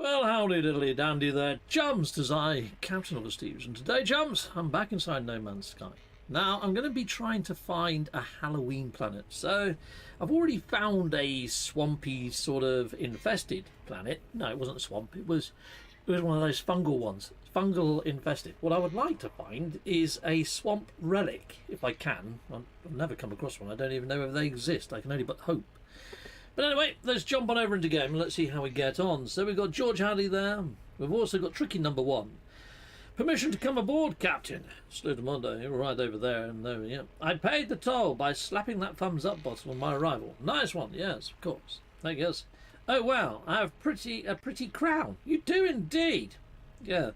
Well, howdy diddly dandy there, chums, 'tis I, Captain Oliver Steves, and today, chums, I'm back inside No Man's Sky. Now, I'm going to be trying to find a Halloween planet. So, I've already found a swampy, sort of infested planet. No, it wasn't a swamp, it was one of those fungal ones. Fungal infested. What I would like to find is a swamp relic, if I can. I've never come across one, I don't even know if they exist, I can only but hope. But anyway, let's jump on over into game and let's see how we get on. So we've got George Howdy there. We've also got Tricky number 1. Permission to come aboard, Captain. Sludamundo, you're right over there. And there, yeah. I paid the toll by slapping that thumbs up button on my arrival. Nice one, yes, of course. Thank you. Oh wow, I have a pretty crown. You do indeed. Yeah.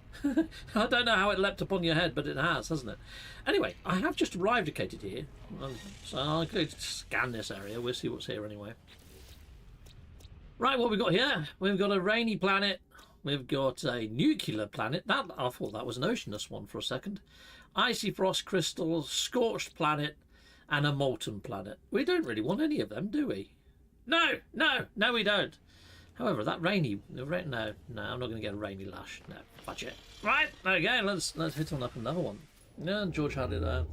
I don't know how it leapt upon your head, but it has, hasn't it? Anyway, I have just arrived located here. So I'll go scan this area. We'll see what's here anyway. Right, what we've got here, we've got a rainy planet, we've got a nuclear planet, I thought that was an oceanous one for a second, icy frost crystals, scorched planet, and a molten planet. We don't really want any of them, do we? No, we don't. However, that rainy, no, I'm not going to get a rainy lush, no, fudge it. Right, okay, let's hit on up another one. Yeah, George had it there.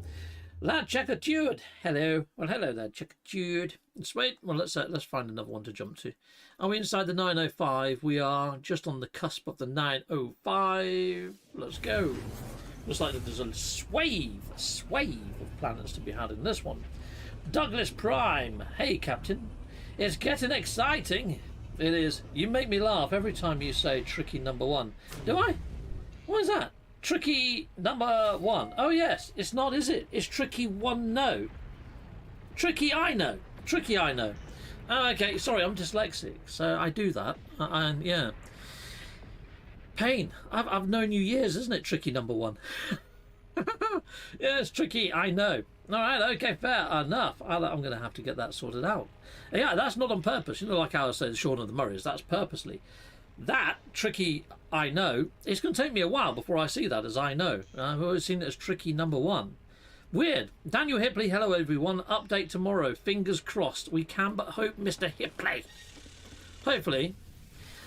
Lad Checkatude, hello. Well, hello there, Checkatude. Sweet. Well, let's find another one to jump to. Are we inside the 905? We are just on the cusp of the 905. Let's go. Looks like there's a swathe of planets to be had in this one. Douglas Prime. Hey, Captain. It's getting exciting. It is. You make me laugh every time you say Tricky number 1. Do I? What is that? Tricky number 1. Oh yes, it's not, is it? It's Tricky 1 no. Tricky I know. Tricky I know. Oh, okay, sorry, I'm dyslexic, so I do that. And yeah. Pain. I've known you years, isn't it, Tricky number 1? Yes, Tricky I know. All right, okay, fair enough. I'm going to have to get that sorted out. Yeah, that's not on purpose. You know, like I was saying, Shaun of the Murrays, that's purposely. That, Tricky I know, it's going to take me a while before I see that as I know. I've always seen it as Tricky number 1. Weird. Daniel Hipley, hello everyone. Update tomorrow. Fingers crossed. We can but hope, Mr. Hipley. Hopefully.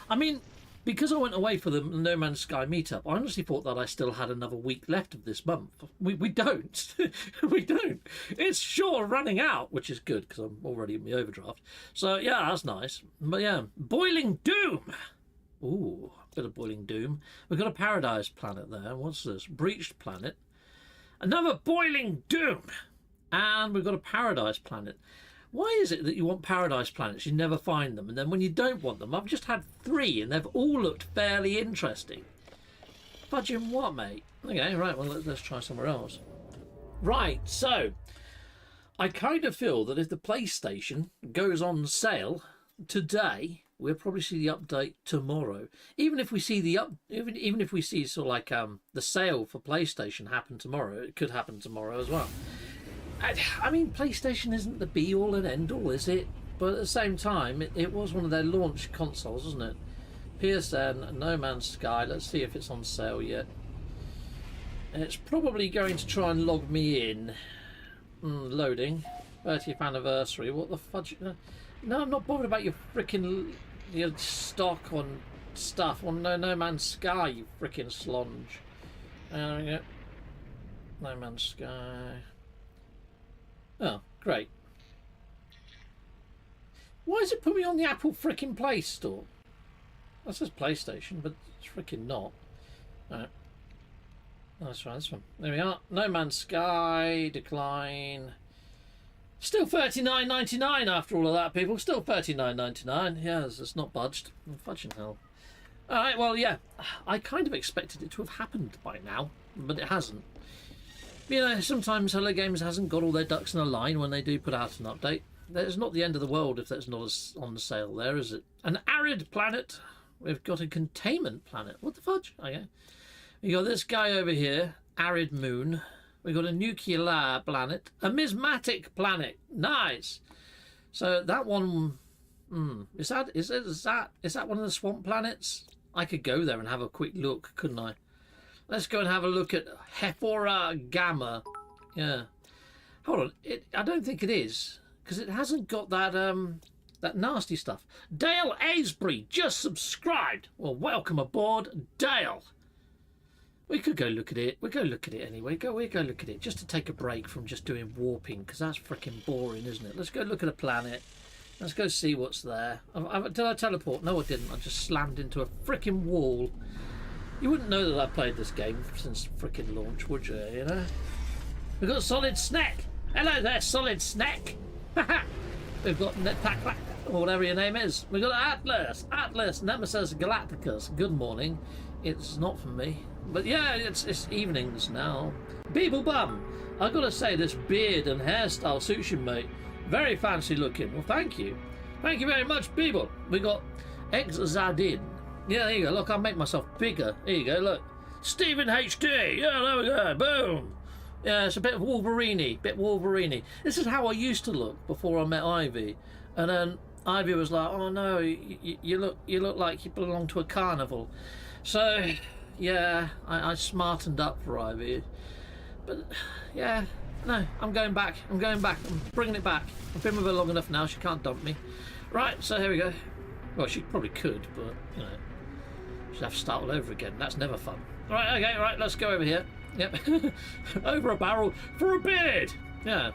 I mean, because I went away for the No Man's Sky meetup, I honestly thought that I still had another week left of this month. We don't. We don't. It's sure running out, which is good because I'm already in my overdraft. So, yeah, that's nice. But, yeah, Boiling Doom. Ooh, a bit of Boiling Doom. We've got a Paradise planet there. What's this? Breached planet. Another Boiling Doom. And we've got a Paradise planet. Why is it that you want Paradise planets, you never find them, and then when you don't want them, I've just had 3 and they've all looked fairly interesting. Fudging what, mate? Okay, right, well, let's try somewhere else. Right, so, I kind of feel that if the PlayStation goes on sale today, we'll probably see the update tomorrow. Even if we see the even if we see sort of like the sale for PlayStation happen tomorrow, it could happen tomorrow as well. I mean, PlayStation isn't the be all and end all, is it? But at the same time, it was one of their launch consoles, wasn't it? PSN, No Man's Sky. Let's see if it's on sale yet. It's probably going to try and log me in. Loading. 30th anniversary. What the fudge? No, I'm not bothered about your frickin' your stock on stuff on No Man's Sky, you frickin' slonge. There we go. No Man's Sky. Oh, great. Why does it put me on the Apple frickin' Play Store? That says PlayStation, but it's frickin' not. Alright. Let's try this one. There we are. No Man's Sky, decline. Still $39.99 after all of that, people. Still $39.99. Yeah, it's not budged. Fudging hell. Alright, well, yeah. I kind of expected it to have happened by now, but it hasn't. You know, sometimes Hello Games hasn't got all their ducks in a line when they do put out an update. There's not the end of the world if there's not on the sale there, is it? An arid planet. We've got a containment planet. What the fudge? Okay. We got this guy over here. Arid moon. We've got a nuclear planet. A mismatic planet. Nice. So that one... Is that one of the swamp planets? I could go there and have a quick look, couldn't I? Let's go and have a look at Hephora Gamma. Yeah. Hold on. I don't think it is. Because it hasn't got that That nasty stuff. Dale Aisbury just subscribed. Well, welcome aboard, Dale. We could go look at it. We'll go look at it anyway. We'll go look at it just to take a break from just doing warping, because that's freaking boring, isn't it? Let's go look at a planet. Let's go see what's there. Did I teleport? No, I didn't. I just slammed into a freaking wall. You wouldn't know that I played this game since freaking launch, would you? You know. We've got Solid Snack. Hello there, Solid Snack. We've got Netpack, or whatever your name is. We've got Atlas, Nemesis Galacticus. Good morning. It's not for me, but yeah, it's evenings now. Beeble Bum. I've got to say, this beard and hairstyle suits you, mate. Very fancy looking. Well, thank you. Thank you very much, Beeble. We got Exazadin. Yeah, there you go. Look, I'll make myself bigger. Here you go, look. Stephen HD. Yeah, there we go. Boom. Yeah, it's a bit of Wolverine. This is how I used to look before I met Ivy. And then Ivy was like, oh no, you look like you belong to a carnival. So, yeah, I smartened up for Ivy. But, yeah, no, I'm going back. I'm bringing it back. I've been with her long enough now, she can't dump me. Right, so here we go. Well, she probably could, but, you know, she'd have to start all over again. That's never fun. Right, okay, right, let's go over here. Yep. Over a barrel for a beard. Yeah.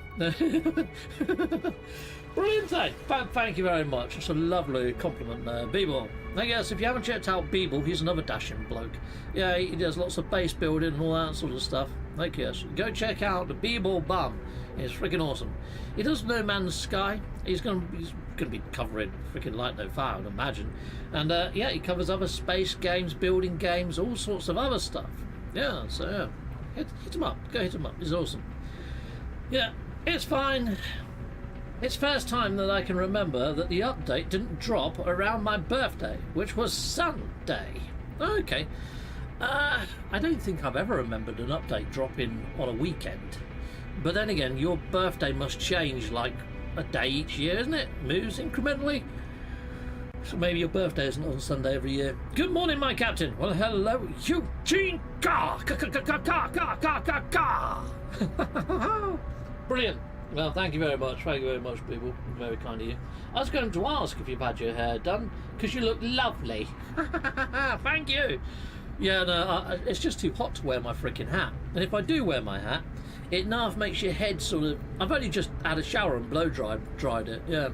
Brilliant, eh? Thank you very much. It's a lovely compliment there. Beeble. I guess if you haven't checked out Beeble, he's another dashing bloke. Yeah, he does lots of base building and all that sort of stuff. Like, yes, go check out the Beeble Bum. It's freaking awesome. He does No Man's Sky. He's gonna be covering freaking Light No Fire, I would imagine. And yeah, he covers other space games, building games, all sorts of other stuff. Yeah, so yeah. Hit him up. Go hit him up. He's awesome. Yeah, it's fine. It's first time that I can remember that the update didn't drop around my birthday, which was Sunday. Okay. I don't think I've ever remembered an update dropping on a weekend. But then again, your birthday must change like a day each year, isn't it? Moves incrementally. So maybe your birthday isn't on Sunday every year. Good morning, my captain. Well, hello, Eugene. Brilliant. Well, thank you very much. Thank you very much, people. Very kind of you. I was going to ask if you've had your hair done, because you look lovely. Thank you. Yeah, no, it's just too hot to wear my freaking hat. And if I do wear my hat, it now makes your head sort of... I've only just had a shower and blow dried it, yeah.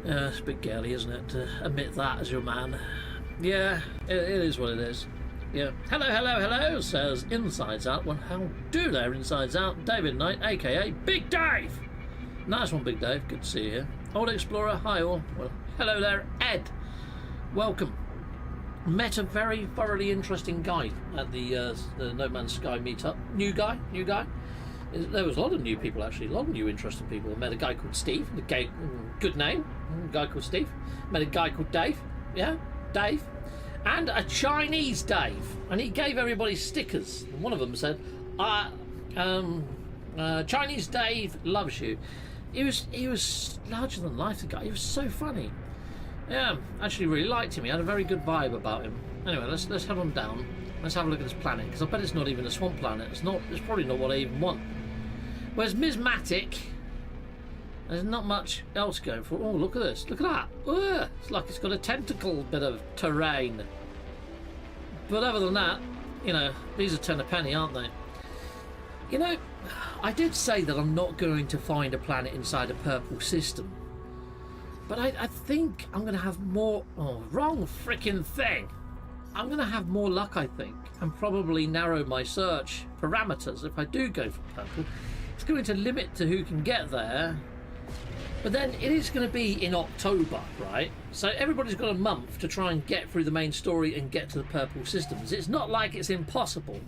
It's a bit girly, isn't it, to admit that as your man. Yeah, it is what it is. Yeah. Hello, says Insides Out. Well, how do there, Insides Out? David Knight, a.k.a. Big Dave. Nice one, Big Dave. Good to see you here. Old Explorer, hi all. Well, hello there, Ed. Welcome. Met a very thoroughly interesting guy at the No Man's Sky meetup. New guy. There was a lot of new people, actually. A lot of new interesting people. I met a guy called Steve. Good name. A guy called Steve. Met a guy called Dave. Yeah, Dave. And a Chinese Dave. And he gave everybody stickers. And one of them said, Chinese Dave loves you. He was larger than life, the guy. He was so funny. Yeah, actually really liked him. He had a very good vibe about him. Anyway, let's head on down. Let's have a look at this planet, because I bet it's not even a swamp planet. It's probably not what I even want. Whereas Mismatic, there's not much else going for. Oh, look at this. Look at that. Ugh, it's like it's got a tentacle bit of terrain. But other than that, you know, these are 10 a penny, aren't they? You know, I did say that I'm not going to find a planet inside a purple system. But I think I'm going to have more... Oh, wrong freaking thing. I'm going to have more luck, I think, and probably narrow my search parameters if I do go for purple. It's going to limit to who can get there. But then it is going to be in October, right? So everybody's got a month to try and get through the main story and get to the purple systems. It's not like it's impossible.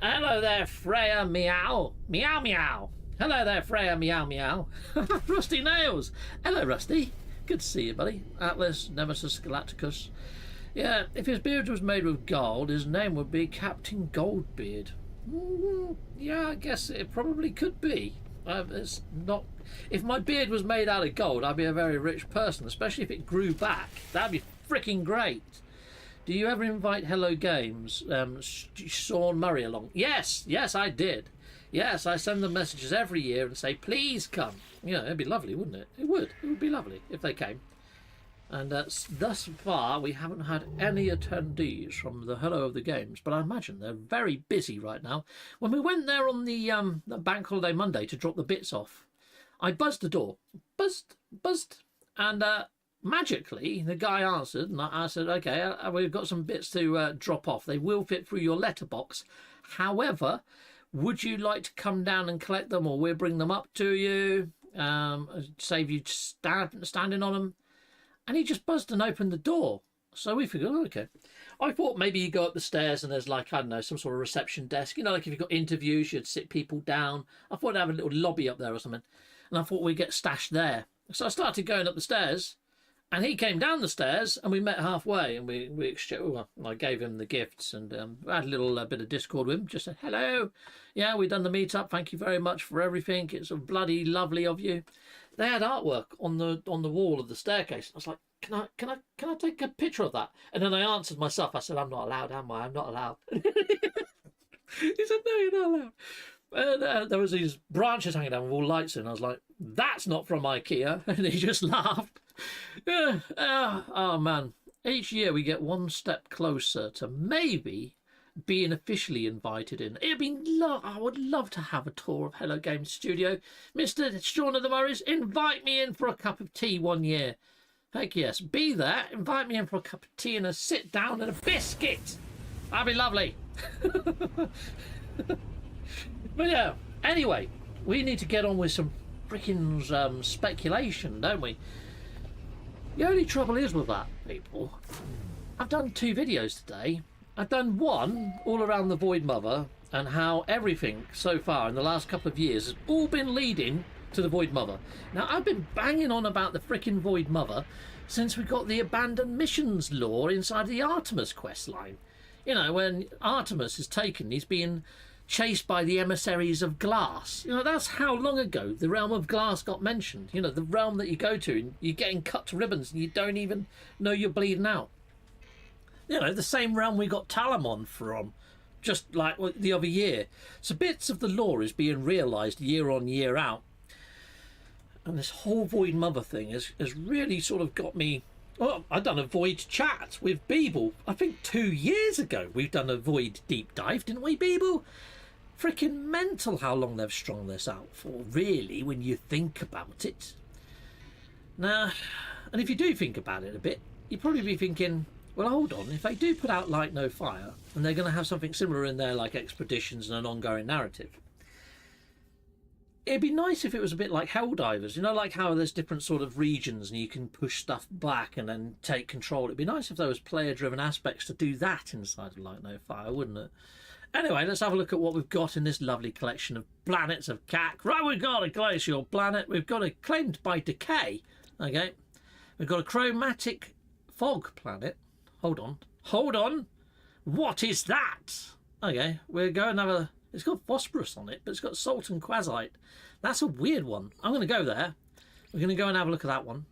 Hello there, Freya Meow. Meow meow. Hello there, Freya Meow Meow. Rusty Nails. Hello, Rusty. Good to see you, buddy. Atlas, Nemesis Galacticus. Yeah, if his beard was made with gold, his name would be Captain Goldbeard. Yeah, I guess it probably could be. It's not. If my beard was made out of gold, I'd be a very rich person, especially if it grew back. That'd be freaking great. Do you ever invite Hello Games, Sean Murray along? Yes, I did. Yes, I send them messages every year and say, please come. You know, it'd be lovely, wouldn't it? It would. It would be lovely if they came. And thus far, we haven't had any attendees from the Hello of the Games, but I imagine they're very busy right now. When we went there on the Bank Holiday Monday to drop the bits off, I buzzed the door. Buzzed. And magically, the guy answered, and I said, okay, we've got some bits to drop off. They will fit through your letterbox. However, would you like to come down and collect them, or we'll bring them up to you, save you standing on them? And he just buzzed and opened the door. So we figured, oh, okay. I thought maybe you go up the stairs and there's like, I don't know, some sort of reception desk. You know, like if you've got interviews, you'd sit people down. I thought I'd have a little lobby up there or something. And I thought we'd get stashed there. So I started going up the stairs. And he came down the stairs and we met halfway and we exchanged. Well, I gave him the gifts and had a little bit of Discord with him. Just said, hello. Yeah, we've done the meetup. Thank you very much for everything. It's bloody lovely of you. They had artwork on the wall of the staircase. I was like, can I take a picture of that? And then I answered myself. I said, I'm not allowed, am I? I'm not allowed. He said, no, you're not allowed. And there was these branches hanging down with all lights in. I was like, that's not from IKEA. And he just laughed. Oh, man. Each year we get one step closer to maybe being officially invited in. It'd be I would love to have a tour of Hello Games Studio. Mr. Sean of the Murrays, invite me in for a cup of tea one year. Heck yes, be there. Invite me in for a cup of tea and a sit down and a biscuit. That'd be lovely. But yeah, anyway, we need to get on with some freaking speculation, don't we? The only trouble is with that, people, I've done 2 videos today. I've done one all around the Void Mother and how everything so far in the last couple of years has all been leading to the Void Mother. Now, I've been banging on about the frickin' Void Mother since we got the abandoned missions lore inside the Artemis quest line. You know, when Artemis is taken, he's being chased by the emissaries of glass. You know, that's how long ago the realm of glass got mentioned. You know, the realm that you go to and you're getting cut to ribbons and you don't even know you're bleeding out. You know, the same realm we got Talamon from, just like the other year. So bits of the lore is being realised year on, year out. And this whole Void Mother thing has really sort of got me... Well, I've done a Void chat with Beeble. I think 2 years ago we've done a Void deep dive, didn't we, Beeble? Freaking mental how long they've strung this out for, really, when you think about it. Now, and if you do think about it a bit, you'd probably be thinking... Well, hold on, if they do put out Light No Fire, and they're going to have something similar in there like expeditions and an ongoing narrative, it'd be nice if it was a bit like Helldivers, you know, like how there's different sort of regions and you can push stuff back and then take control. It'd be nice if there was player-driven aspects to do that inside of Light No Fire, wouldn't it? Anyway, let's have a look at what we've got in this lovely collection of planets of CAC. Right, we've got a glacial planet. We've got a claimed by decay. Okay. We've got a chromatic fog planet. Hold on. What is that? Okay, we're going to have a... It's got phosphorus on it, but it's got salt and quasite. That's a weird one. I'm going to go there. We're going to go and have a look at that one.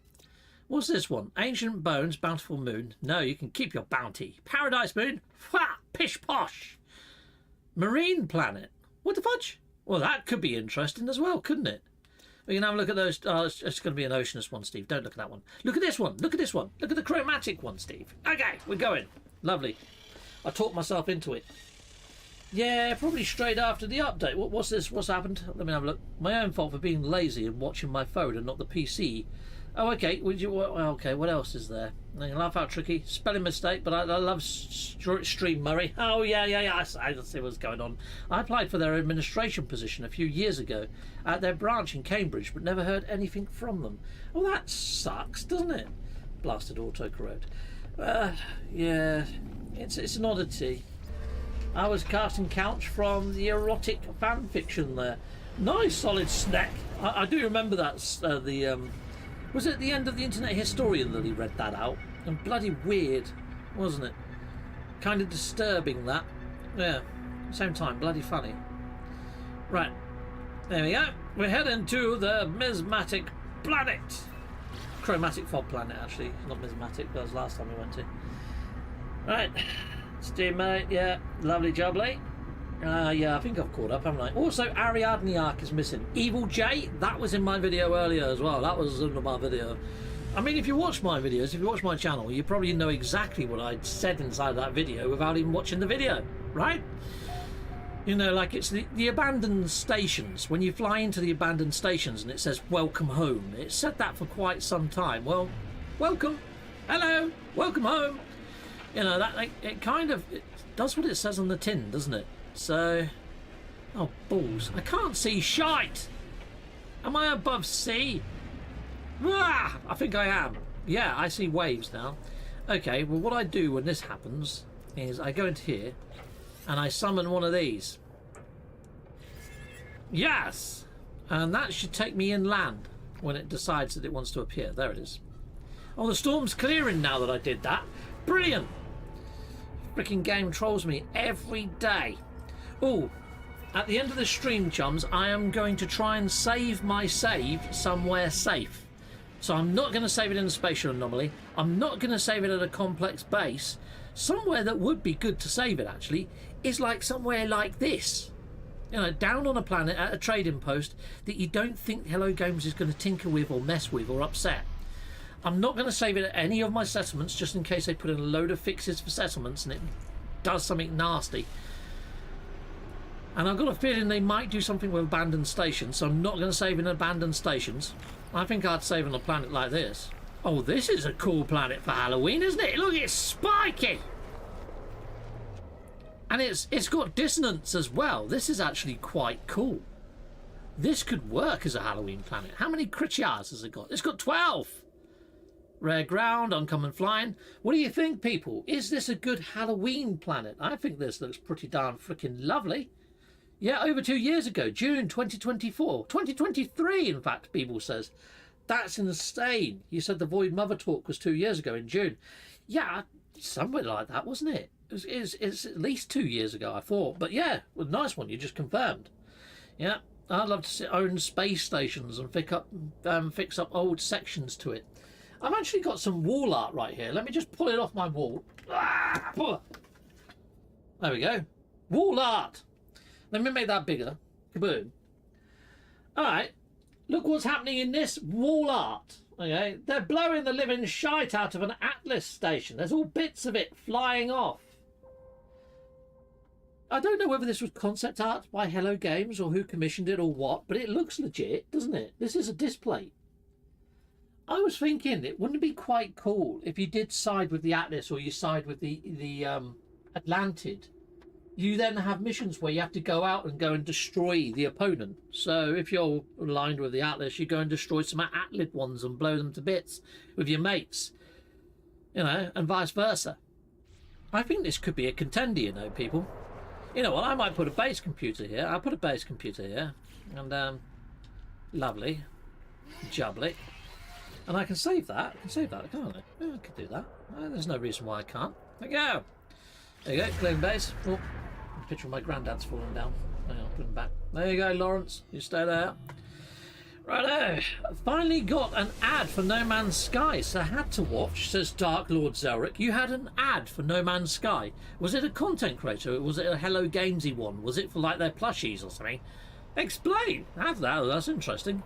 What's this one? Ancient Bones, Bountiful Moon. No, you can keep your bounty. Paradise Moon. Fwah! Pish posh. Marine Planet. What the fudge? Well, that could be interesting as well, couldn't it? We can have a look at those. Oh, it's going to be an oceanous one, Steve. Don't look at that one. Look at this one. Look at this one. Look at the chromatic one, Steve. Okay, we're going. Lovely. I talked myself into it. Yeah, probably straight after the update. What's this? What's happened? Let me have a look. My own fault for being lazy and watching my phone and not the PC. Oh, okay. Okay, what else is there? I laugh out tricky. Spelling mistake, but I love Stream Murray. Oh, yeah. I see what's going on. I applied for their administration position a few years ago at their branch in Cambridge, but never heard anything from them. Well, that sucks, doesn't it? Blasted autocorrect. Yeah, it's an oddity. I was casting couch from the erotic fan fiction there. Nice solid snack. I do remember that. Was it the end of the Internet Historian that he read that out? And bloody weird, wasn't it? Kind of disturbing, that. Yeah, same time, bloody funny. Right, there we go. We're heading to the Mesmatic Planet. Chromatic Fog Planet, actually. Not Mesmatic, that was the last time we went to. Right, steam mate, yeah, lovely jubbly. Yeah, I think I've caught up, haven't I? Also, Ariadne Arc is missing. Evil J, that was in my video earlier as well. That was in my video. I mean, if you watch my videos, if you watch my channel, you probably know exactly what I said inside that video without even watching the video, right? You know, like it's the abandoned stations. When you fly into the abandoned stations and it says welcome home, it said that for quite some time. Well, welcome, hello, welcome home. You know, that it kind of it does what it says on the tin, doesn't it? So, oh balls, I can't see shite. Am I above sea? Ah, I think I am. Yeah, I see waves now. Okay, well what I do when this happens is I go into here and I summon one of these. Yes! And that should take me inland when it decides that it wants to appear. There it is. Oh, the storm's clearing now that I did that. Brilliant! Freaking game trolls me every day. Oh, at the end of the stream, chums, I am going to try and save my save somewhere safe. So I'm not going to save it in a spatial anomaly. I'm not going to save it at a complex base. Somewhere that would be good to save it, actually, is like somewhere like this. You know, down on a planet at a trading post that you don't think Hello Games is going to tinker with or mess with or upset. I'm not going to save it at any of my settlements just in case they put in a load of fixes for settlements and it does something nasty. And I've got a feeling they might do something with abandoned stations, so I'm not going to save in abandoned stations. I think I'd save on a planet like this. Oh, this is a cool planet for Halloween, isn't it? Look, it's spiky! And it's got dissonance as well. This is actually quite cool. This could work as a Halloween planet. How many creatures has it got? It's got 12! Rare ground, uncommon flying. What do you think, people? Is this a good Halloween planet? I think this looks pretty darn freaking lovely. Yeah, over 2 years ago, June 2024. 2023, in fact, people says. That's insane. You said the Void Mother talk was 2 years ago in June. Yeah, somewhere like that, wasn't it? It's at least 2 years ago, I thought. But yeah, well, nice one. You just confirmed. Yeah, I'd love to own space stations and fix up old sections to it. I've actually got some wall art right here. Let me just pull it off my wall. Ah, there we go. Wall art. Let me make that bigger. Kaboom. Alright. Look what's happening in this wall art. Okay. They're blowing the living shite out of an Atlas station. There's all bits of it flying off. I don't know whether this was concept art by Hello Games or who commissioned it or what, but it looks legit, doesn't it? This is a display. I was thinking it wouldn't it be quite cool if you did side with the Atlas or you side with the Atlantid. You then have missions where you have to go out and go and destroy the opponent. So if you're aligned with the Atlas, you go and destroy some Atlid ones and blow them to bits with your mates. You know, and vice versa. I think this could be a contender, you know, people. You know what, I might put a base computer here. I'll put a base computer here. And, lovely. Jubbly. And I can save that. I can save that, can't I? Yeah, I could do that. There's no reason why I can't. There you go. There you go, claim base. Oh, a picture of my granddad's falling down. Hang on, put him back. There you go, Lawrence. You stay there. Righto. Finally got an ad for No Man's Sky, so I had to watch, says Dark Lord Zelric. You had an ad for No Man's Sky. Was it a content creator? Was it a Hello Gamesy one? Was it for like their plushies or something? Explain. That's interesting.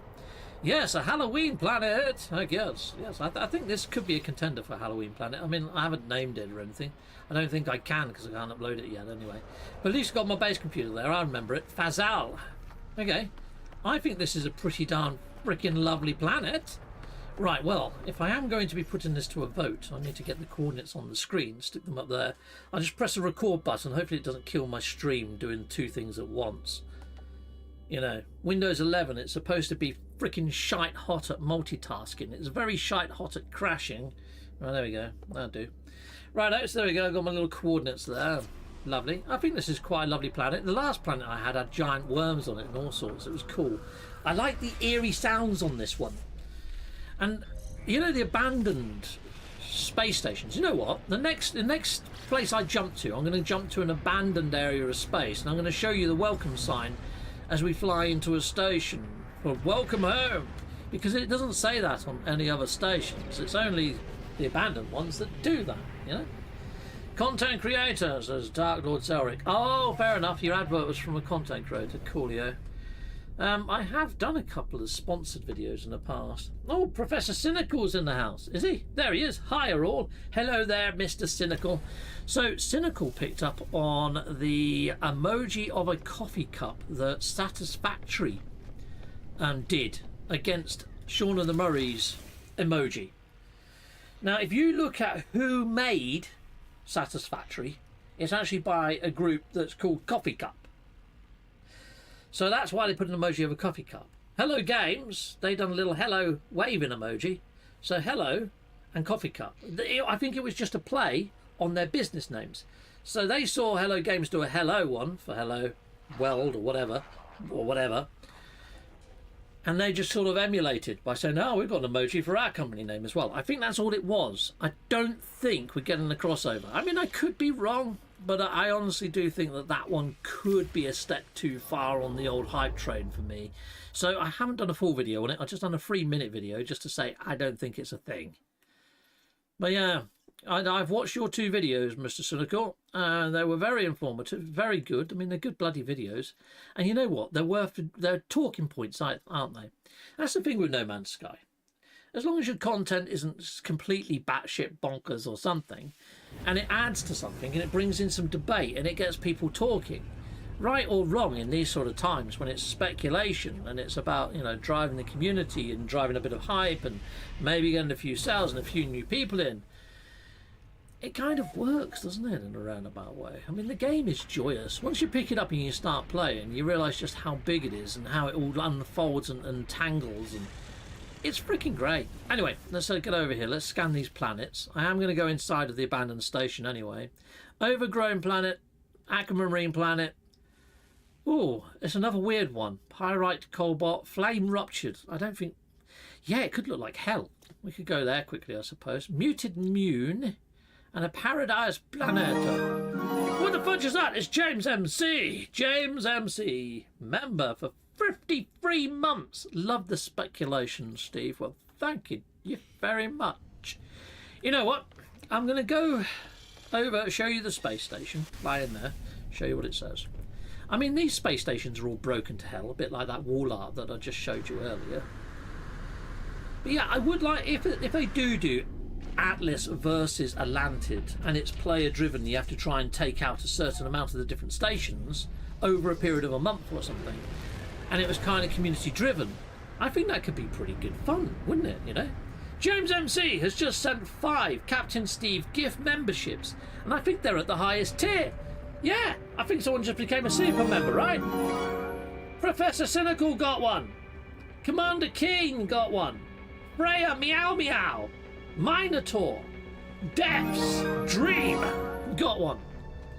Yes, a Halloween planet. I guess. Yes, I think this could be a contender for a Halloween planet. I mean, I haven't named it or anything. I don't think I can because I can't upload it yet anyway. But at least I've got my base computer there. I remember it. Fazal. Okay. I think this is a pretty darn freaking lovely planet. Right, well, if I am going to be putting this to a vote, I need to get the coordinates on the screen, stick them up there. I'll just press the record button. Hopefully it doesn't kill my stream doing two things at once. You know, Windows 11, it's supposed to be freaking shite hot at multitasking. It's very shite hot at crashing. Right, there we go. That'll do. Right, so there we go. I've got my little coordinates there. Lovely. I think this is quite a lovely planet. The last planet I had giant worms on it and all sorts. It was cool. I like the eerie sounds on this one. And, you know, the abandoned space stations. You know what? The next place I jump to, I'm going to jump to an abandoned area of space. And I'm going to show you the welcome sign as we fly into a station for welcome home, because it doesn't say that on any other stations. It's only the abandoned ones that do that, you know. Content creator, says Dark Lord Zelric. Oh, fair enough. Your advert was from a content creator. Coolio. I have done a couple of sponsored videos in the past. Oh, Professor Cynical's in the house. Is he? There he is. Hiya all. Hello there, Mr. Cynical. So, Cynical picked up on the emoji of a coffee cup that Satisfactory did against Shaun of the Murray's emoji. Now, if you look at who made Satisfactory, it's actually by a group that's called Coffee Cup. So that's why they put an emoji of a coffee cup. Hello Games, they done a little hello waving emoji. So hello and coffee cup. I think it was just a play on their business names. So they saw Hello Games do a hello one for hello world or whatever. And they just sort of emulated by saying, oh, we've got an emoji for our company name as well. I think that's all it was. I don't think we're getting a crossover. I mean, I could be wrong, but I honestly do think that that one could be a step too far on the old hype train for me. So I haven't done a full video on it. I've just done a 3-minute video just to say I don't think it's a thing. But yeah, I've watched your 2 videos, Mr. Cynical, and they were very informative, very good. I mean, they're good bloody videos. And you know what? They're talking points, aren't they? That's the thing with No Man's Sky. As long as your content isn't completely batshit bonkers or something, and it adds to something, and it brings in some debate, and it gets people talking, right or wrong in these sort of times when it's speculation, and it's about, you know, driving the community and driving a bit of hype, and maybe getting a few sales and a few new people in, it kind of works, doesn't it, in a roundabout way? I mean, the game is joyous. Once you pick it up and you start playing, you realise just how big it is and how it all unfolds and tangles, and it's freaking great. Anyway, let's get over here. Let's scan these planets. I am going to go inside of the abandoned station anyway. Overgrown planet, aquamarine planet. Oh, it's another weird one. Pyrite, cobalt, flame ruptured. I don't think... Yeah, it could look like hell. We could go there quickly, I suppose. Muted Mune. And a Paradise Planet. What the fudge is that? It's James MC. James MC. Member for 53 months. Love the speculation, Steve. Well, thank you very much. You know what? I'm going to go over, show you the space station. Fly in there. Show you what it says. I mean, these space stations are all broken to hell. A bit like that wall art that I just showed you earlier. But yeah, I would like, if they do Atlas versus Atlantid, and it's player driven, you have to try and take out a certain amount of the different stations over a period of a month or something, and it was kind of community driven, I think that could be pretty good fun, wouldn't it? You know, James MC has just sent 5 Captain Steve gift memberships, and I think they're at the highest tier. Yeah, I think someone just became a super member, right? Professor Cynical got one. Commander King got one. Freya Meow Meow. Minotaur, Death's Dream, got one.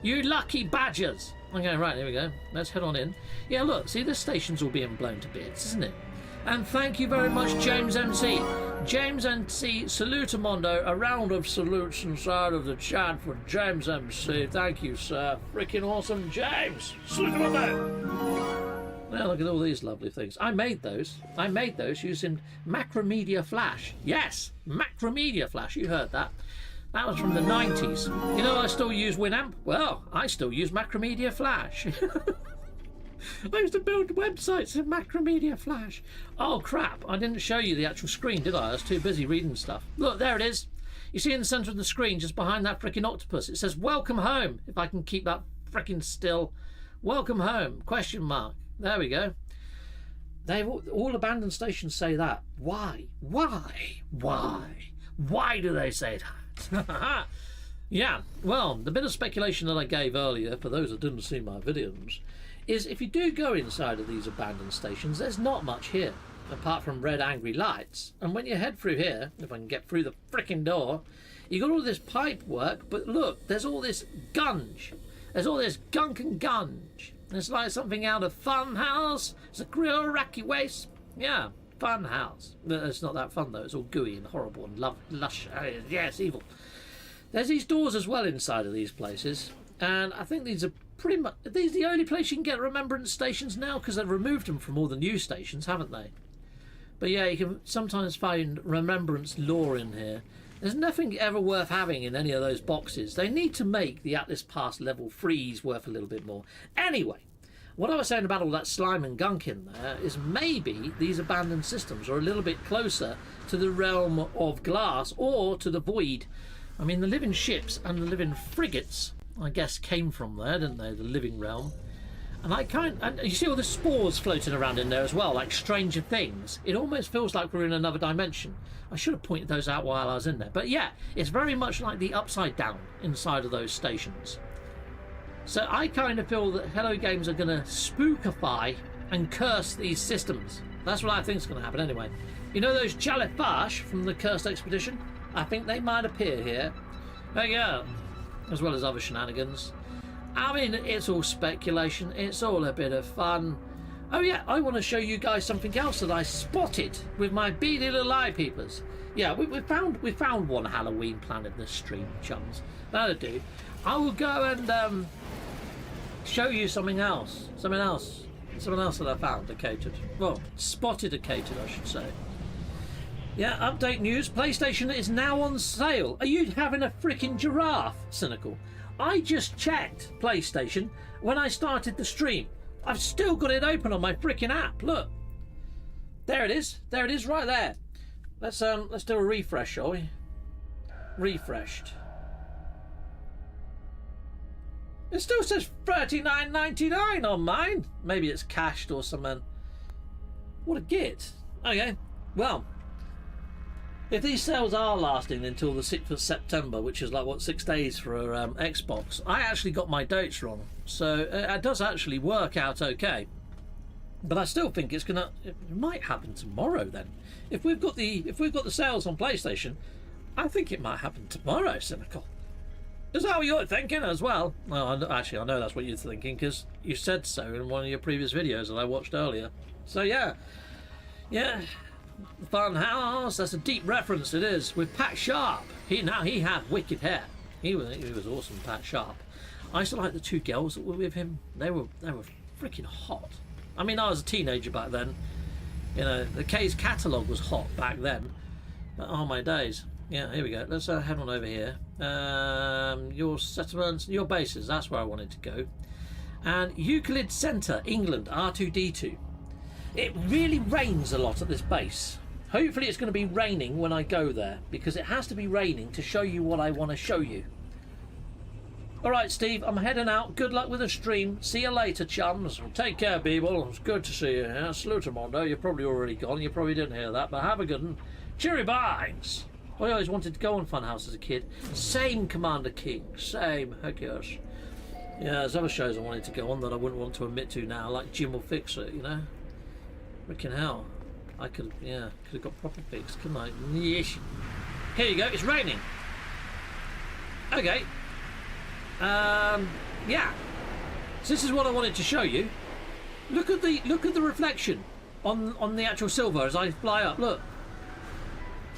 You lucky badgers. Okay, right, here we go. Let's head on in. Yeah, look, see, this station's all being blown to bits, isn't it? And thank you very much, James MC. James MC, salutamondo, a round of salutes inside of the chat for James MC. Thank you, sir. Freaking awesome, James. Salutamondo. Well, look at all these lovely things. I made those using Macromedia Flash. Yes, Macromedia Flash. You heard that. That was from the 90s. You know I still use Winamp? Well, I still use Macromedia Flash. I used to build websites in Macromedia Flash. Oh, crap. I didn't show you the actual screen, did I? I was too busy reading stuff. Look, there it is. You see in the centre of the screen, just behind that frickin' octopus, it says, welcome home. If I can keep that frickin' still. Welcome home, question mark. There we go. They've all abandoned stations say that. Why? Why? Why? Why do they say that? Yeah, well, the bit of speculation that I gave earlier, for those that didn't see my videos, is if you do go inside of these abandoned stations, there's not much here, apart from red angry lights. And when you head through here, if I can get through the frickin' door, you got all this pipe work, but look, there's all this gunge. There's all this gunk and gunge. It's like something out of Fun House. It's a real racky waste. Yeah, Fun House. It's not that fun though. It's all gooey and horrible and lush. Yeah, it's evil. There's these doors as well inside of these places, and I think these are pretty much. Are these the only place you can get remembrance stations now? Because they've removed them from all the new stations, haven't they? But yeah, you can sometimes find remembrance lore in here, There's nothing ever worth having in any of those boxes. They need to make the Atlas Pass level 3s worth a little bit more. Anyway, what I was saying about all that slime and gunk in there is maybe these abandoned systems are a little bit closer to the realm of glass or to the void. I mean, the living ships and the living frigates, I guess, came from there, didn't they? The living realm. And you see all the spores floating around in there as well, like Stranger Things. It almost feels like we're in another dimension. I should have pointed those out while I was in there. But yeah, it's very much like the Upside Down inside of those stations. So I kind of feel that Hello Games are going to spookify and curse these systems. That's what I think is going to happen anyway. You know those Jellyfish from the Cursed Expedition? I think they might appear here. There you go. As well as other shenanigans. I mean, it's all speculation. It's all a bit of fun. Oh yeah, I want to show you guys something else that I spotted with my beady little eye peepers. Yeah, we found one Halloween planet in this stream, chums. That'll do. I will go and show you something else. Something else that I found located. Well, spotted located, I should say. Yeah, update news. PlayStation is now on sale. Are you having a freaking giraffe? Cynical. I just checked PlayStation when I started the stream. I've still got it open on my freaking app. Look. There it is. There it is right there. Let's do a refresh, shall we? Refreshed. It still says $39.99 on mine. Maybe it's cached or something. What a git. Okay. Well, if these sales are lasting until the 6th of September, which is like, what, 6 days for Xbox, I actually got my dates wrong. So it does actually work out okay. But I still think it might happen tomorrow then. If we've got the sales on PlayStation, I think it might happen tomorrow, Cynical. Is that what you're thinking as well? Well, actually, I know that's what you're thinking because you said so in one of your previous videos that I watched earlier. So yeah. Yeah. Fun House, that's a deep reference, it is, with Pat Sharp. He had wicked hair. He was awesome, Pat Sharp. I used to like the two girls that were with him. They were freaking hot. I mean, I was a teenager back then. You know, the K's catalogue was hot back then. But oh my days. Yeah, here we go. Let's head on over here. Your settlements, your bases, that's where I wanted to go. And Euclid Centre, England, R2D2. It really rains a lot at this base. Hopefully it's going to be raining when I go there, because it has to be raining to show you what I want to show you. Alright, Steve, I'm heading out. Good luck with the stream. See you later, chums. Take care, people. It's good to see you. Yeah, salute, Mondo. You're probably already gone. You probably didn't hear that, but have a good one. Cheery binds. I always wanted to go on Funhouse as a kid. Same, Commander King. Same. Heck yes. Yeah, there's other shows I wanted to go on that I wouldn't want to admit to now, like Jim Will Fix It, you know? Freaking hell. I could have got proper fix, couldn't I? Yeesh. Here you go, it's raining. Okay. Yeah. So this is what I wanted to show you. Look at the reflection on the actual silver as I fly up. Look.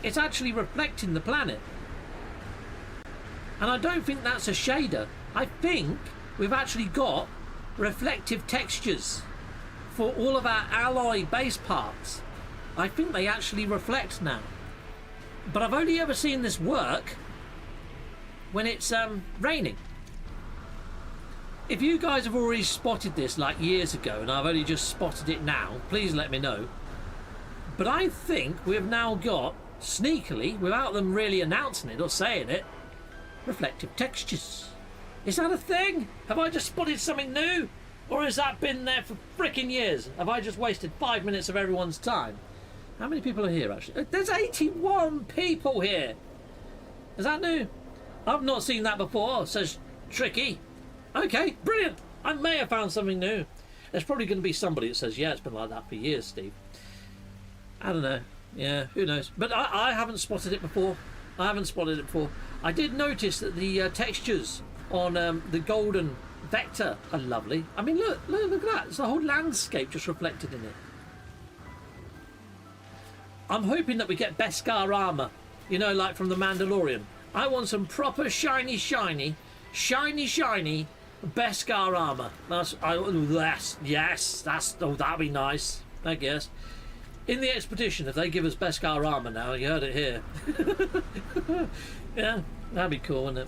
It's actually reflecting the planet. And I don't think that's a shader. I think we've actually got reflective textures for all of our alloy base parts. I think they actually reflect now. But I've only ever seen this work when it's raining. If you guys have already spotted this like years ago and I've only just spotted it now, please let me know. But I think we've now got, sneakily, without them really announcing it or saying it, reflective textures. Is that a thing? Have I just spotted something new? Or has that been there for frickin' years? Have I just wasted 5 minutes of everyone's time? How many people are here, actually? There's 81 people here! Is that new? I've not seen that before, says Tricky. Okay, brilliant! I may have found something new. There's probably going to be somebody that says, yeah, it's been like that for years, Steve. I don't know. Yeah, who knows? But I haven't spotted it before. I did notice that the textures on the golden vector are lovely. I mean, look at that. It's the whole landscape just reflected in it. I'm hoping that we get Beskar armor, you know, like from the Mandalorian. I want some proper shiny Beskar armor. That'd be nice, I guess. In the expedition, if they give us Beskar armor now, you heard it here. Yeah, that'd be cool, wouldn't it?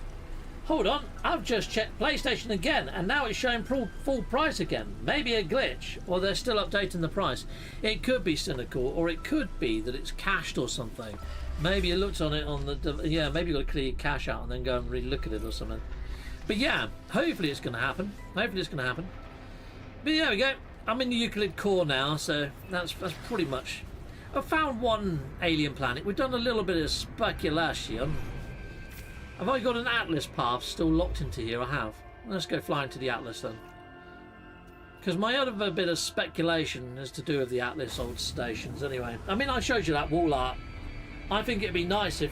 Hold on, I've just checked PlayStation again, and now it's showing full price again. Maybe a glitch, or they're still updating the price. It could be cynical, or it could be that it's cached or something. Maybe you looked on it on the... Yeah, maybe you've got to clear your cache out and then go and re-look at it or something. But yeah, hopefully it's going to happen. Hopefully it's going to happen. But there we go. I'm in the Euclid core now, so that's pretty much... I've found one alien planet. We've done a little bit of speculation. Have I got an Atlas path still locked into here? I have. Let's go flying to the Atlas then. Because my other bit of speculation is to do with the Atlas old stations anyway. I mean, I showed you that wall art. I think it'd be nice if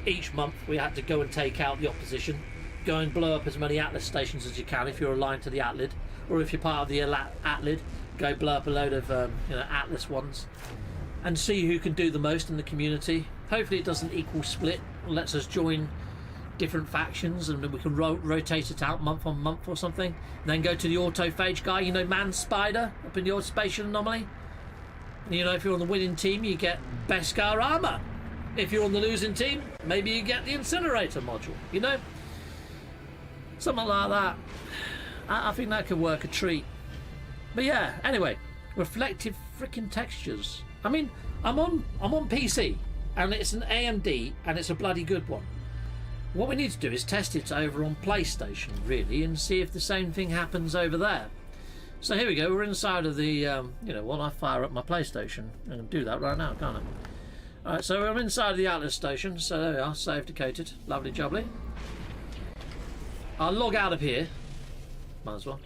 each month we had to go and take out the opposition. Go and blow up as many Atlas stations as you can if you're aligned to the Atlid. Or if you're part of the Atlid, go blow up a load of Atlas ones. And see who can do the most in the community. Hopefully it doesn't equal split. It lets us join different factions and we can rotate it out month on month or something, and then go to the autophage guy, you know, man spider up in the spatial anomaly. You know, if you're on the winning team you get Beskar armor. If you're on the losing team, maybe you get the incinerator module, you know, something like that. I think that could work a treat. But yeah, anyway, reflective freaking textures. I mean, I'm on PC and it's an AMD and it's a bloody good one. What we need to do is test it over on PlayStation, really, and see if the same thing happens over there. So here we go, we're inside of the, while I fire up my PlayStation. I can do that right now, can't I? Alright, so I'm inside of the Atlas station, so there we are, saved, decoded. Lovely jubbly. I'll log out of here. Might as well.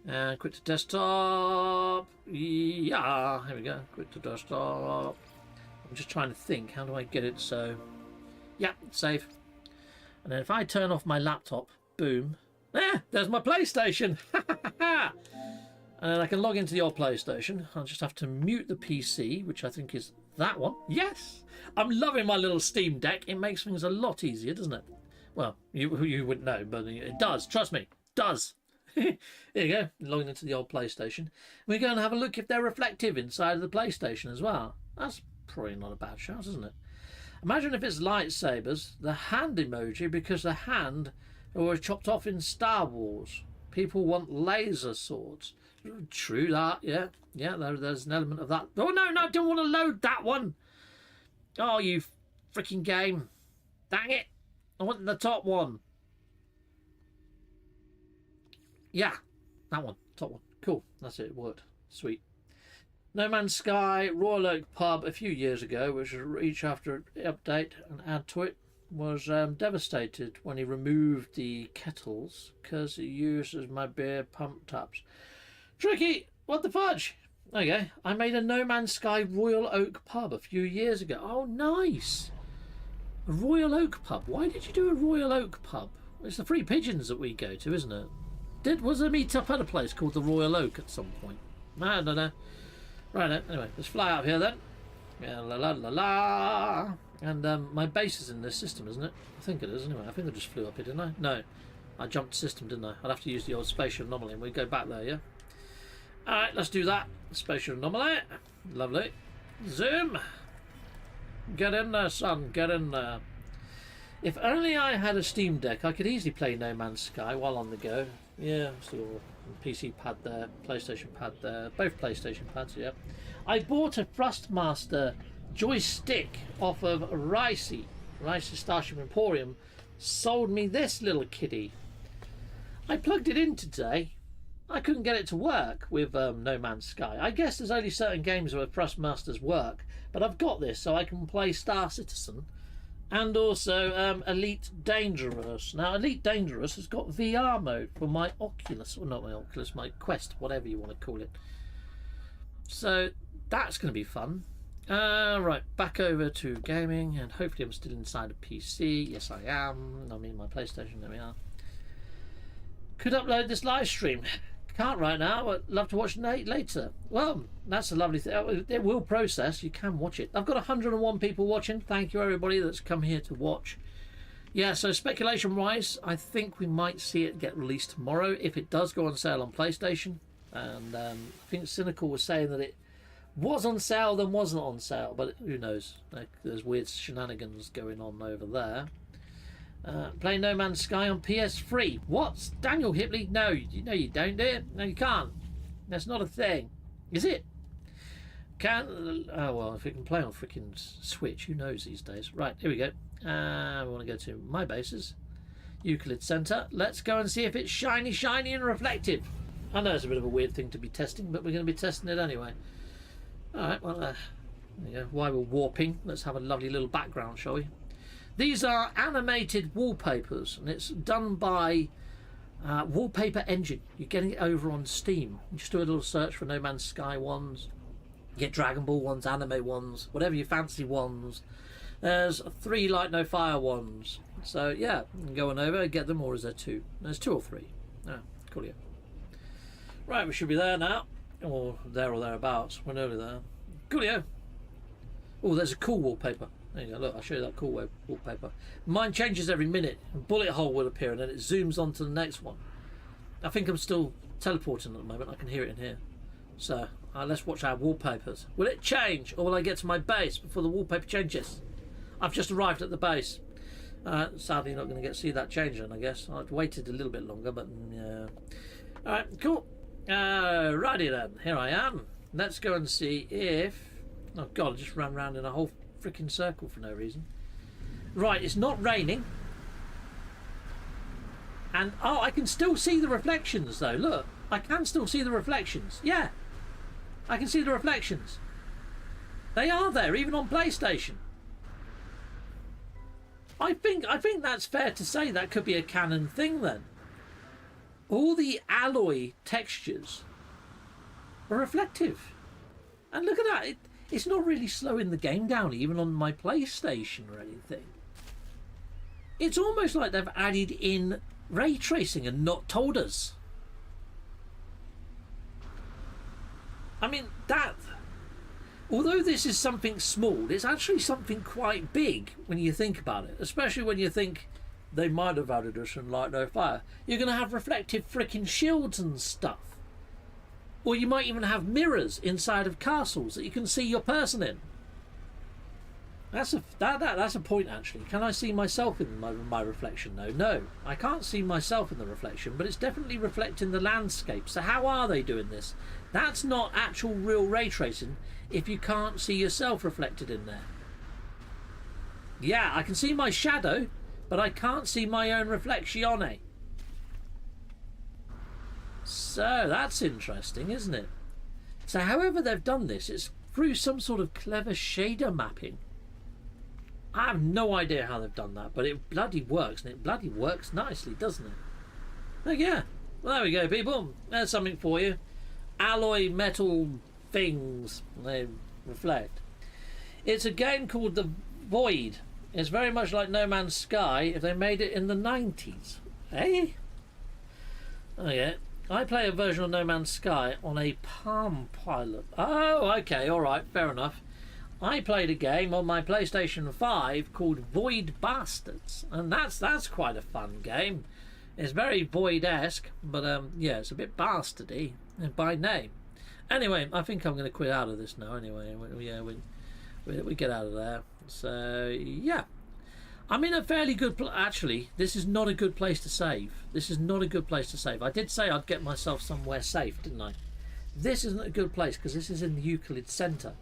And quit to desktop. Yeah, here we go, quit to desktop. I'm just trying to think, how do I get it so... Yeah, save. And then if I turn off my laptop, boom. There's my PlayStation. And then I can log into the old PlayStation. I'll just have to mute the PC, which I think is that one. Yes! I'm loving my little Steam Deck. It makes things a lot easier, doesn't it? Well, you wouldn't know, but it does. Trust me, it does. Here you go, logging into the old PlayStation. We're going to have a look if they're reflective inside of the PlayStation as well. That's probably not a bad shout, isn't it? Imagine if it's lightsabers, the hand emoji, because the hand was chopped off in Star Wars. People want laser swords. True that, yeah. Yeah, there's an element of that. Oh, no, I don't want to load that one. Oh, you freaking game. Dang it. I want the top one. Yeah, that one, top one. Cool, that's it, it worked. Sweet. No Man's Sky, Royal Oak Pub a few years ago, which was each after an update and add to it, was devastated when he removed the kettles because he uses my beer pump taps. Tricky, what the fudge? Okay, I made a No Man's Sky Royal Oak Pub a few years ago. Oh, nice. A Royal Oak Pub. Why did you do a Royal Oak Pub? It's the Free Pigeons that we go to, isn't it? Was there a meet up at a place called the Royal Oak at some point? I don't know. Right, anyway, let's fly out here then. Yeah, la la la la. And my base is in this system, isn't it? I think it is, anyway. I think I just flew up here, didn't I? No. I jumped system, didn't I? I'd have to use the old spatial anomaly and we go back there, yeah? Alright, let's do that. Spatial anomaly. Lovely. Zoom. Get in there, son. Get in there. If only I had a Steam Deck, I could easily play No Man's Sky while on the go. Yeah, still PC pad there, PlayStation pad there, both PlayStation pads, yeah. I bought a Thrustmaster joystick off of Ricey Starship Emporium, sold me this little kitty. I plugged it in today. I couldn't get it to work with No Man's Sky. I guess there's only certain games where Thrustmasters work, but I've got this so I can play Star Citizen and also Elite Dangerous. Now, Elite Dangerous has got VR mode for my Oculus, or not my Oculus, my Quest, whatever you want to call it. So that's going to be fun. Right, back over to gaming, and hopefully I'm still inside a PC. Yes, I am. I mean, my PlayStation, there we are. Could upload this live stream. Can't right now, but love to watch it later. Well, that's a lovely thing. It will process. You can watch it. I've got 101 people watching. Thank you, everybody that's come here to watch. Yeah, so speculation-wise, I think we might see it get released tomorrow if it does go on sale on PlayStation. And I think Cynical was saying that it was on sale then wasn't on sale, but who knows? Like, there's weird shenanigans going on over there. Play No Man's Sky on PS3. What? Daniel Hipley? No, you don't do it. No, you can't. That's not a thing. Is it? Oh, well, if it can play on freaking Switch, who knows these days? Right, here we go. We want to go to My Bases. Euclid Center. Let's go and see if it's shiny, shiny and reflective. I know it's a bit of a weird thing to be testing, but we're going to be testing it anyway. Alright, well, there you go. While we're warping, let's have a lovely little background, shall we? These are animated wallpapers, and it's done by Wallpaper Engine. You're getting it over on Steam. You just do a little search for No Man's Sky ones. You get Dragon Ball ones, anime ones, whatever you fancy ones. There's 3 Light No Fire ones. So yeah, you can go on over and get them, or is there 2? There's 2 or 3. Oh, cool, yeah. Right, we should be there now. Or there or thereabouts. We're nearly there. Coolio. Oh, there's a cool wallpaper. There you go, look, I'll show you that cool wallpaper. Mine changes every minute. A bullet hole will appear and then it zooms on to the next one. I think I'm still teleporting at the moment. I can hear it in here. So, let's watch our wallpapers. Will it change or will I get to my base before the wallpaper changes? I've just arrived at the base. Sadly, you're not going to get to see that changing, I guess. I've waited a little bit longer, but yeah. Alright, cool. Righty then, here I am. Let's go and see if... Oh god, I just ran round in a whole freaking circle for no reason. Right, it's not raining. And, oh, I can still see the reflections though, look. I can still see the reflections. Yeah, I can see the reflections. They are there, even on PlayStation. I think that's fair to say that could be a canon thing then. All the alloy textures are reflective. And look at that, it's not really slowing the game down even on my PlayStation or anything. It's almost like they've added in ray tracing and not told us. I mean, that... Although this is something small, it's actually something quite big when you think about it. Especially when you think they might have added us in Light No Fire. You're going to have reflective freaking shields and stuff. Or you might even have mirrors inside of castles that you can see your person in. That's a point, actually. Can I see myself in my reflection? No, I can't see myself in the reflection, but it's definitely reflecting the landscape. So how are they doing this? That's not actual real ray tracing if you can't see yourself reflected in there. Yeah, I can see my shadow, but I can't see my own reflection. So that's interesting, isn't it? So however they've done this, it's through some sort of clever shader mapping. I have no idea how they've done that, but it bloody works, and it bloody works nicely, doesn't it? Like, yeah. Well, there we go, people. There's something for you. Alloy metal things. They reflect. It's a game called The Void. It's very much like No Man's Sky if they made it in the 90s. Eh? Oh, yeah. I play a version of No Man's Sky on a Palm Pilot. Oh, okay, alright, fair enough. I played a game on my PlayStation 5 called Void Bastards, and that's quite a fun game. It's very Void-esque, but yeah, it's a bit bastardy by name. Anyway, I think I'm going to quit out of this now anyway. We get out of there. So, yeah. I'm in a fairly good... Actually, this is not a good place to save. This is not a good place to save. I did say I'd get myself somewhere safe, didn't I? This isn't a good place because this is in the Euclid Center.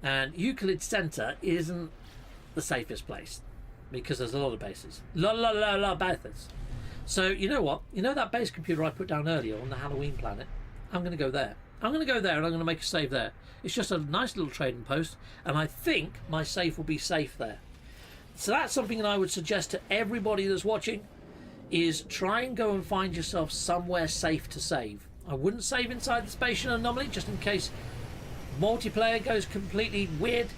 And Euclid Center isn't the safest place because there's a lot of bases. La bases. So, you know what? You know that base computer I put down earlier on the Halloween planet? I'm going to go there. I'm going to go there and I'm going to make a save there. It's just a nice little trading post, and I think my safe will be safe there. So that's something that I would suggest to everybody that's watching, is try and go and find yourself somewhere safe to save. I wouldn't save inside the spatial anomaly just in case multiplayer goes completely weird.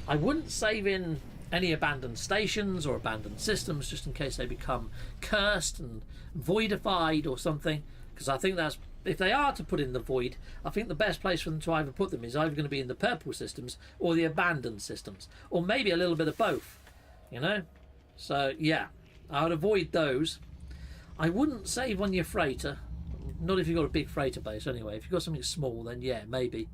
I wouldn't save in any abandoned stations or abandoned systems just in case they become cursed and voidified or something, because I think that's, if they are to put in the void, I think the best place for them to either put them is either going to be in the purple systems or the abandoned systems, or maybe a little bit of both, you know. So yeah, I would avoid those. I wouldn't save on your freighter, not if you've got a big freighter base anyway. If you've got something small, then yeah, maybe.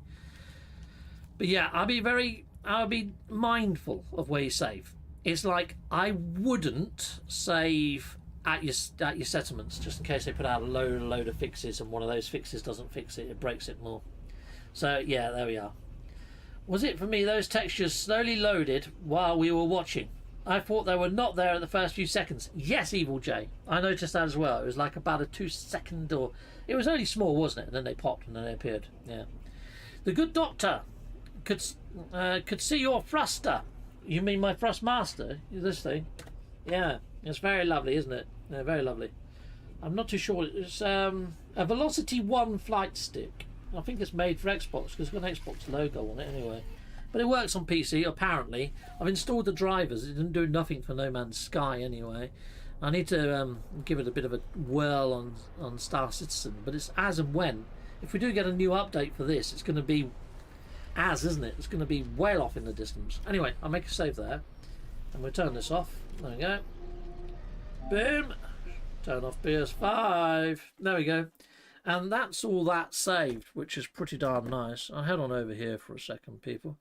But yeah, I'll be mindful of where you save. It's like I wouldn't save at your settlements just in case they put out a load of fixes and one of those fixes doesn't fix it, it breaks it more. So yeah, there we are. Was it for me those textures slowly loaded while we were watching? I thought they were not there at the first few seconds. Yes, Evil J. I noticed that as well. It was like about a 2-second, or it was only small, wasn't it? And then they popped and then they appeared. Yeah. The good doctor could see your thruster. You mean my thrust master? This thing? Yeah. It's very lovely, isn't it? Yeah, very lovely. I'm not too sure. It's a Velocity 1 flight stick. I think it's made for Xbox because it's got an Xbox logo on it anyway. But it works on PC, apparently. I've installed the drivers. It didn't do nothing for No Man's Sky anyway. I need to give it a bit of a whirl on Star Citizen. But it's as and when. If we do get a new update for this, it's going to be isn't it? It's going to be well off in the distance. Anyway, I'll make a save there. And we'll turn this off. There we go. Boom. Turn off PS5. There we go. And that's all that saved, which is pretty darn nice. I'll head on over here for a second, people.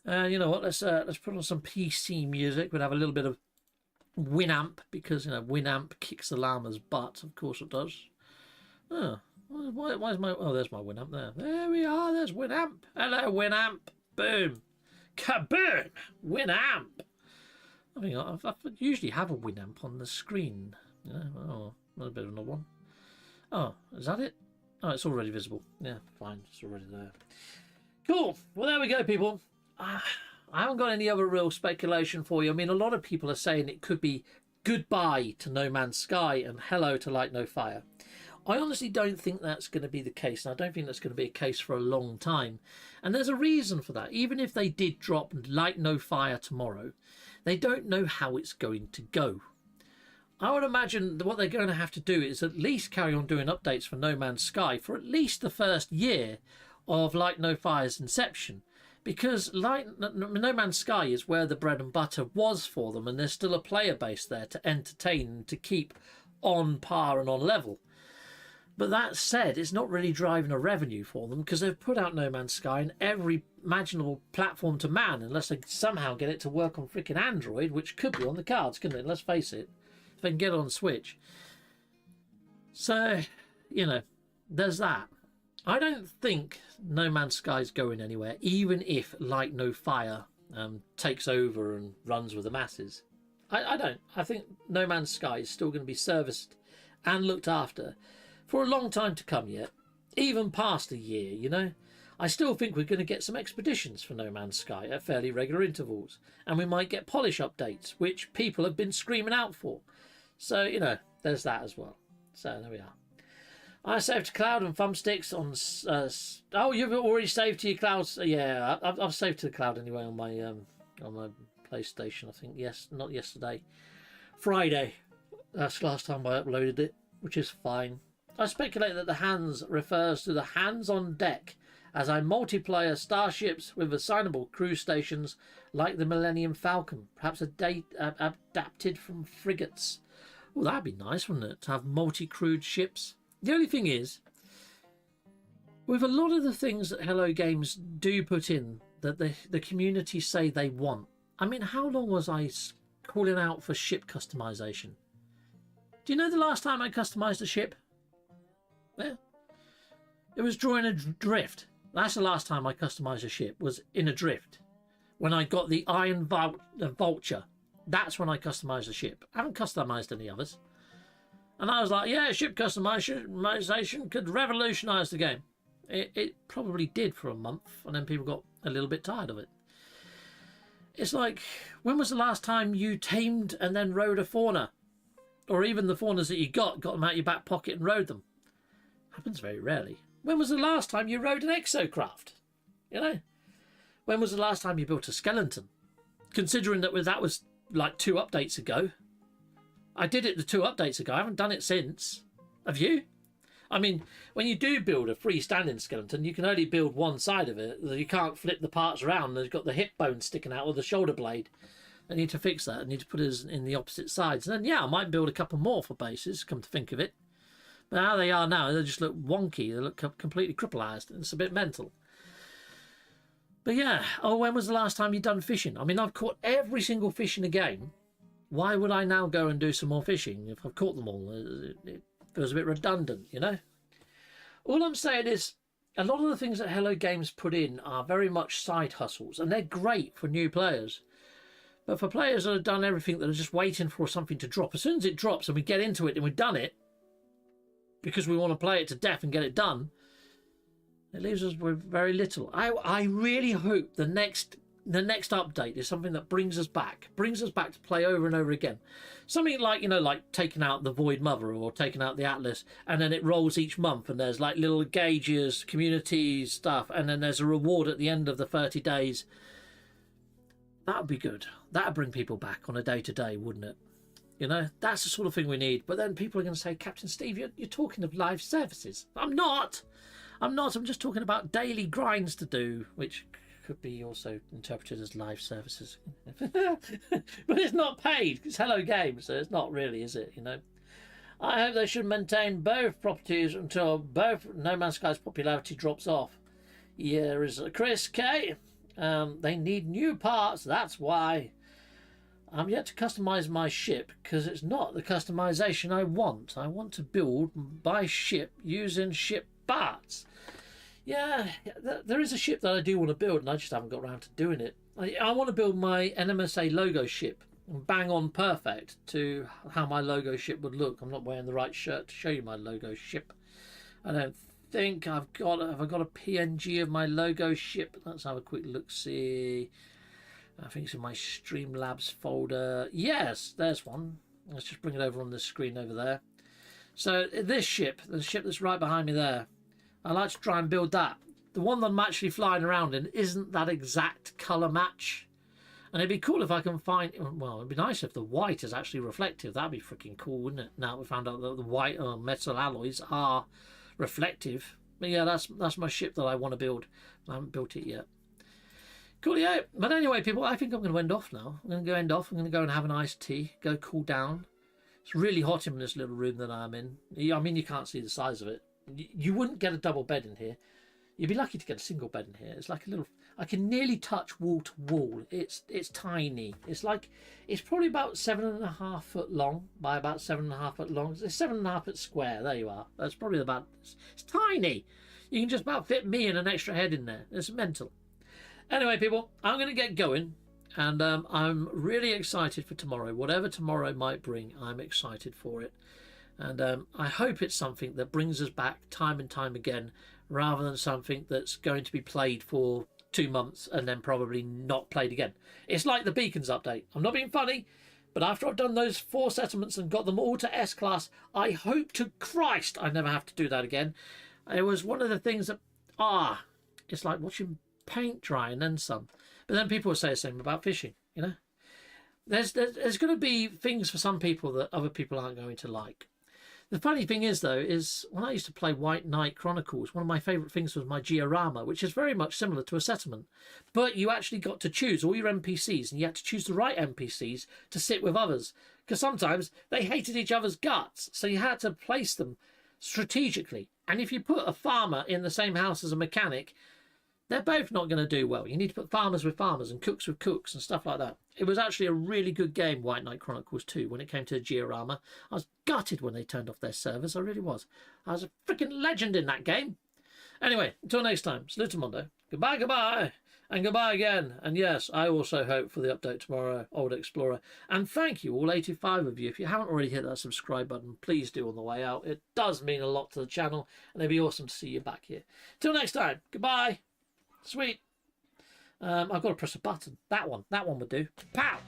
You know what? Let's put on some PC music. We'll have a little bit of Winamp, because, you know, Winamp kicks the llama's butt. Of course it does. Oh, why is my... Oh, there's my Winamp there. There we are. There's Winamp. Hello, Winamp. Boom. Kaboom. Winamp. I mean, I usually have a Winamp on the screen. Yeah, oh, a bit of another one. Oh, is that it? Oh, it's already visible. Yeah, fine. It's already there. Cool. Well, there we go, people. I haven't got any other real speculation for you. I mean, a lot of people are saying it could be goodbye to No Man's Sky and hello to Light No Fire. I honestly don't think that's going to be the case. And I don't think that's going to be a case for a long time. And there's a reason for that. Even if they did drop Light No Fire tomorrow, they don't know how it's going to go. I would imagine that what they're going to have to do is at least carry on doing updates for No Man's Sky for at least the first year of Light No Fire's inception. Because No Man's Sky is where the bread and butter was for them, and there's still a player base there to entertain and to keep on par and on level. But that said, it's not really driving a revenue for them because they've put out No Man's Sky in every imaginable platform to man, unless they somehow get it to work on freaking Android, which could be on the cards, couldn't it? Let's face it. If they can get it on Switch. So, you know, there's that. I don't think No Man's Sky is going anywhere, even if Light No Fire takes over and runs with the masses. I don't. I think No Man's Sky is still going to be serviced and looked after for a long time to come yet, even past a year, you know. I still think we're going to get some expeditions for No Man's Sky at fairly regular intervals, and we might get polish updates, which people have been screaming out for. So, you know, there's that as well. So, there we are. I saved to cloud and thumbsticks on... oh, you've already saved to your clouds? Yeah, I've saved to the cloud anyway on my PlayStation, I think. Yes, not yesterday. Friday. That's the last time I uploaded it, which is fine. I speculate that the hands refers to the hands on deck, as I multiplayer starships with assignable crew stations like the Millennium Falcon, perhaps adapted from frigates. Well, that'd be nice, wouldn't it, to have multi-crewed ships? The only thing is, with a lot of the things that Hello Games do put in that the community say they want, I mean, how long was I calling out for ship customization? Do you know the last time I customized a ship? Yeah. It was drawing a drift. That's the last time I customized a ship, was in a drift. When I got the Iron Vulture, that's when I customized a ship. I haven't customized any others. And I was like, yeah, ship customization could revolutionise the game. It probably did for a month, and then people got a little bit tired of it. It's like, when was the last time you tamed and then rode a fauna? Or even the faunas that you got them out your back pocket and rode them? Happens very rarely. When was the last time you rode an exocraft? You know? When was the last time you built a skeleton? Considering that was like 2 updates ago. I did it the 2 updates ago. I haven't done it since. Have you? I mean, when you do build a freestanding skeleton, you can only build one side of it. You can't flip the parts around. They've got the hip bone sticking out or the shoulder blade. I need to fix that. I need to put it in the opposite sides. And then, yeah, I might build a couple more for bases, come to think of it. But how they are now, they just look wonky. They look completely crippled. It's a bit mental. But yeah, oh, when was the last time you done fishing? I mean, I've caught every single fish in the game. Why would I now go and do some more fishing if I've caught them all? It feels a bit redundant, you know? All I'm saying is, a lot of the things that Hello Games put in are very much side hustles, and they're great for new players. But for players that have done everything, that are just waiting for something to drop, as soon as it drops and we get into it and we've done it, because we want to play it to death and get it done, it leaves us with very little. I really hope the next update is something that brings us back to play over and over again. Something like, you know, like taking out the Void Mother or taking out the Atlas, and then it rolls each month and there's like little gauges, communities, stuff, and then there's a reward at the end of the 30 days. That would be good. That would bring people back on a day-to-day, wouldn't it? You know, that's the sort of thing we need. But then people are going to say, Captain Steve, you're talking of live services. I'm not. I'm just talking about daily grinds to do, which could be also interpreted as live services. But it's not paid. It's Hello Games, so it's not really, is it? You know, I hope they should maintain both properties until both No Man's Sky's popularity drops off. Here is Chris K. They need new parts, that's why. I'm yet to customize my ship because it's not the customization I want. I want to build my ship using ship parts. Yeah, there is a ship that I do want to build, and I just haven't got around to doing it. I want to build my NMSA logo ship, bang on perfect to how my logo ship would look. I'm not wearing the right shirt to show you my logo ship. I don't think have I got a PNG of my logo ship? Let's have a quick look. See, I think it's in my Streamlabs folder. Yes, there's one. Let's just bring it over on the screen over there. So this ship, the ship that's right behind me there, I like to try and build that. The one that I'm actually flying around in isn't that exact colour match. And it'd be cool if I can find... Well, it'd be nice if the white is actually reflective. That'd be freaking cool, wouldn't it? Now we found out that the white metal alloys are reflective. But yeah, that's my ship that I want to build. I haven't built it yet. Coolio. But anyway, people, I think I'm going to end off now. I'm going to end off. I'm going to go and have an iced tea. Go cool down. It's really hot in this little room that I'm in. I mean, you can't see the size of it. You wouldn't get a double bed in here. You'd be lucky to get a single bed in here. It's like a little... I can nearly touch wall to wall. It's tiny. It's probably about 7.5 foot long by about 7.5 foot long. It's 7.5 foot square. There you are. That's probably about... It's tiny. You can just about fit me and an extra head in there. It's mental. Anyway, people, I'm going to get going. And I'm really excited for tomorrow. Whatever tomorrow might bring, I'm excited for it. And I hope it's something that brings us back time and time again, rather than something that's going to be played for 2 months and then probably not played again. It's like the Beacons update. I'm not being funny, but after I've done those 4 settlements and got them all to S-class, I hope to Christ I never have to do that again. It was one of the things that, it's like watching paint dry and then some. But then people will say the same about fishing, you know. There's going to be things for some people that other people aren't going to like. The funny thing is, though, is when I used to play White Knight Chronicles, one of my favourite things was my diorama, which is very much similar to a settlement. But you actually got to choose all your NPCs, and you had to choose the right NPCs to sit with others. Because sometimes they hated each other's guts, so you had to place them strategically. And if you put a farmer in the same house as a mechanic, they're both not going to do well. You need to put farmers with farmers and cooks with cooks and stuff like that. It was actually a really good game, White Knight Chronicles 2, when it came to the diorama. I was gutted when they turned off their servers. I really was. I was a freaking legend in that game. Anyway, until next time, salute Mondo. Goodbye, goodbye, and goodbye again. And yes, I also hope for the update tomorrow, Old Explorer. And thank you, all 85 of you. If you haven't already hit that subscribe button, please do on the way out. It does mean a lot to the channel, and it'd be awesome to see you back here. Till next time, goodbye. Sweet. I've got to press a button. That one would do. Pow!